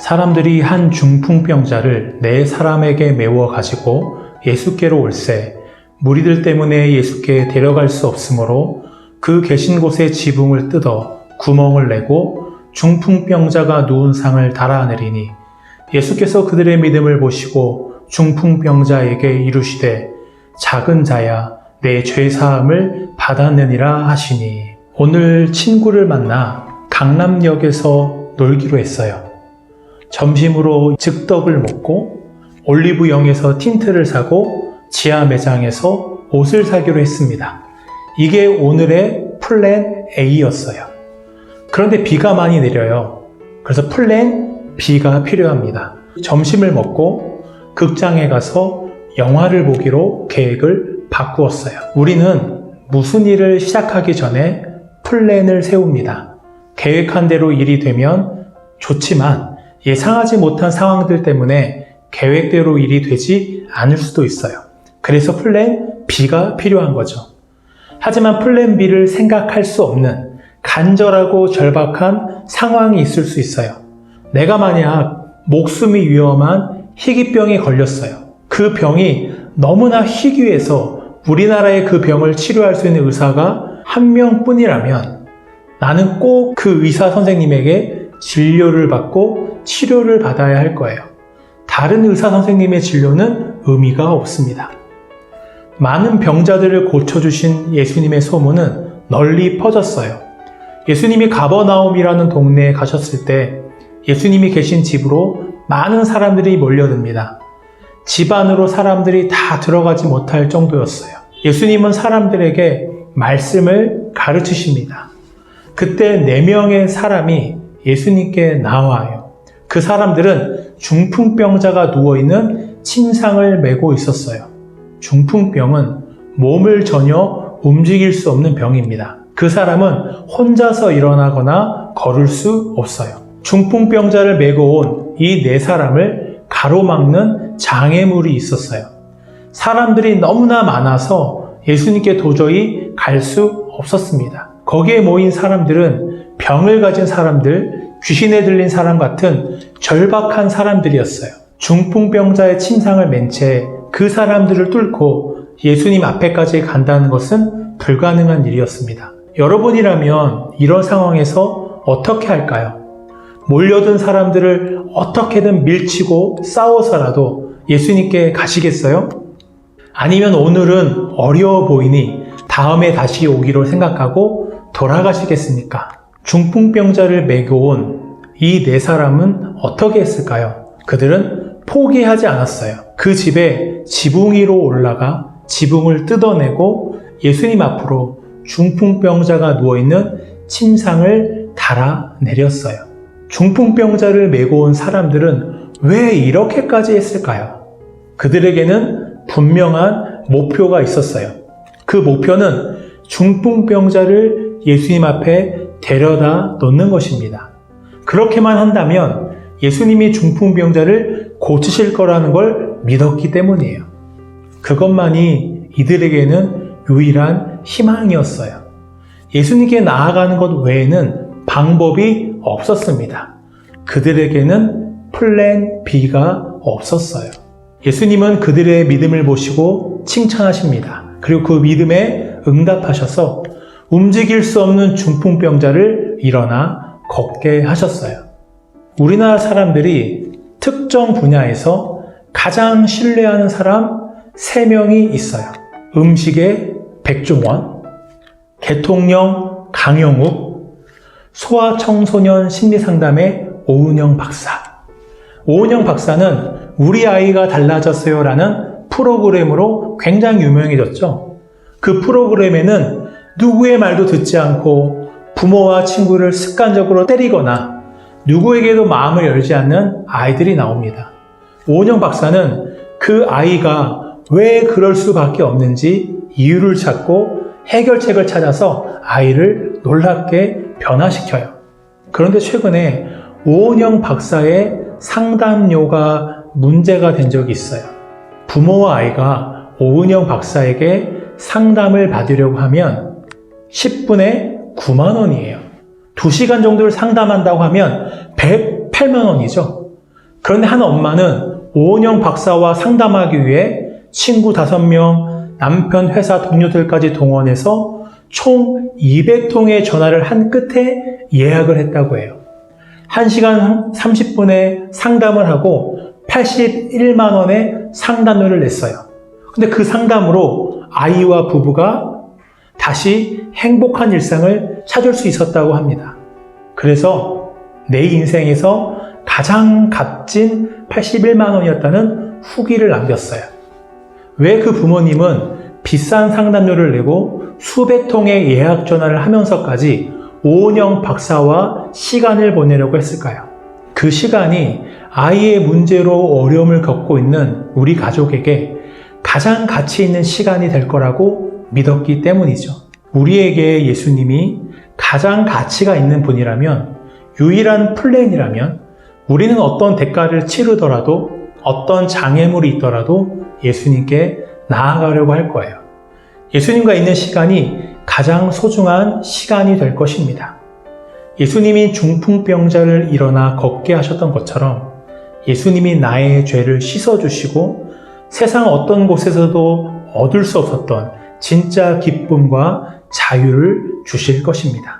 사람들이 한 중풍병자를 네 사람에게 메워 가지고 예수께로 올세 무리들 때문에 예수께 데려갈 수 없으므로 그 계신 곳에 지붕을 뜯어 구멍을 내고 중풍병자가 누운 상을 달아내리니 예수께서 그들의 믿음을 보시고 중풍병자에게 이르시되 작은 자야 내 죄사함을 받았느니라 하시니 오늘 친구를 만나 강남역에서 놀기로 했어요. 점심으로 즉석을 먹고 올리브영에서 틴트를 사고 지하 매장에서 옷을 사기로 했습니다. 이게 오늘의 플랜 A였어요. 그런데 비가 많이 내려요. 그래서 플랜 B가 필요합니다. 점심을 먹고 극장에 가서 영화를 보기로 계획을 바꾸었어요. 우리는 무슨 일을 시작하기 전에 플랜을 세웁니다. 계획한 대로 일이 되면 좋지만 예상하지 못한 상황들 때문에 계획대로 일이 되지 않을 수도 있어요. 그래서 플랜 B가 필요한 거죠. 하지만 플랜 B를 생각할 수 없는 간절하고 절박한 상황이 있을 수 있어요. 내가 만약 목숨이 위험한 희귀병에 걸렸어요. 그 병이 너무나 희귀해서 우리나라에 그 병을 치료할 수 있는 의사가 한 명뿐이라면 나는 꼭 그 의사 선생님에게 진료를 받고 치료를 받아야 할 거예요. 다른 의사 선생님의 진료는 의미가 없습니다. 많은 병자들을 고쳐주신 예수님의 소문은 널리 퍼졌어요. 예수님이 가버나움이라는 동네에 가셨을 때 예수님이 계신 집으로 많은 사람들이 몰려듭니다. 집 안으로 사람들이 다 들어가지 못할 정도였어요. 예수님은 사람들에게 말씀을 가르치십니다. 그때 4명의 사람이 예수님께 나와요. 그 사람들은 중풍병자가 누워있는 침상을 메고 있었어요. 중풍병은 몸을 전혀 움직일 수 없는 병입니다. 그 사람은 혼자서 일어나거나 걸을 수 없어요. 중풍병자를 메고 온 이 4사람을 가로막는 장애물이 있었어요. 사람들이 너무나 많아서 예수님께 도저히 갈 수 없었습니다. 거기에 모인 사람들은 병을 가진 사람들, 귀신에 들린 사람 같은 절박한 사람들이었어요. 중풍병자의 침상을 맨 채 그 사람들을 뚫고 예수님 앞에까지 간다는 것은 불가능한 일이었습니다. 여러분이라면 이런 상황에서 어떻게 할까요? 몰려든 사람들을 어떻게든 밀치고 싸워서라도 예수님께 가시겠어요? 아니면 오늘은 어려워 보이니 다음에 다시 오기로 생각하고 돌아가시겠습니까? 중풍병자를 메고 온 이 4사람은 어떻게 했을까요? 그들은 포기하지 않았어요. 그 집에 지붕 위로 올라가 지붕을 뜯어내고 예수님 앞으로 중풍병자가 누워있는 침상을 달아내렸어요. 중풍병자를 메고 온 사람들은 왜 이렇게까지 했을까요? 그들에게는 분명한 목표가 있었어요. 그 목표는 중풍병자를 예수님 앞에 데려다 놓는 것입니다. 그렇게만 한다면 예수님이 중풍병자를 고치실 거라는 걸 믿었기 때문이에요. 그것만이 이들에게는 유일한 희망이었어요. 예수님께 나아가는 것 외에는 방법이 없었습니다. 그들에게는 플랜 B가 없었어요. 예수님은 그들의 믿음을 보시고 칭찬하십니다. 그리고 그 믿음에 응답하셔서 움직일 수 없는 중풍병자를 일어나 걷게 하셨어요. 우리나라 사람들이 특정 분야에서 가장 신뢰하는 사람 3명이 있어요. 음식의 백종원, 대통령 강영욱, 소아청소년 심리상담의 오은영 박사. 오은영 박사는 우리 아이가 달라졌어요 라는 프로그램으로 굉장히 유명해졌죠. 그 프로그램에는 누구의 말도 듣지 않고 부모와 친구를 습관적으로 때리거나 누구에게도 마음을 열지 않는 아이들이 나옵니다. 오은영 박사는 그 아이가 왜 그럴 수밖에 없는지 이유를 찾고 해결책을 찾아서 아이를 놀랍게 변화시켜요. 그런데 최근에 오은영 박사의 상담료가 문제가 된 적이 있어요. 부모와 아이가 오은영 박사에게 상담을 받으려고 하면 10분에 9만 원이에요. 2시간 정도를 상담한다고 하면 108만 원이죠. 그런데 한 엄마는 오은영 박사와 상담하기 위해 친구 5명, 남편 회사 동료들까지 동원해서 총 200통의 전화를 한 끝에 예약을 했다고 해요. 1시간 30분의 상담을 하고 81만 원의 상담료를 냈어요. 근데 그 상담으로 아이와 부부가 다시 행복한 일상을 찾을 수 있었다고 합니다. 그래서 내 인생에서 가장 값진 81만 원이었다는 후기를 남겼어요. 왜 그 부모님은 비싼 상담료를 내고 수백 통의 예약 전화를 하면서까지 오은영 박사와 시간을 보내려고 했을까요? 그 시간이 아이의 문제로 어려움을 겪고 있는 우리 가족에게 가장 가치 있는 시간이 될 거라고 믿었기 때문이죠. 우리에게 예수님이 가장 가치가 있는 분이라면, 유일한 플랜이라면 우리는 어떤 대가를 치르더라도, 어떤 장애물이 있더라도 예수님께 나아가려고 할 거예요. 예수님과 있는 시간이 가장 소중한 시간이 될 것입니다. 예수님이 중풍병자를 일어나 걷게 하셨던 것처럼 예수님이 나의 죄를 씻어주시고 세상 어떤 곳에서도 얻을 수 없었던 진짜 기쁨과 자유를 주실 것입니다.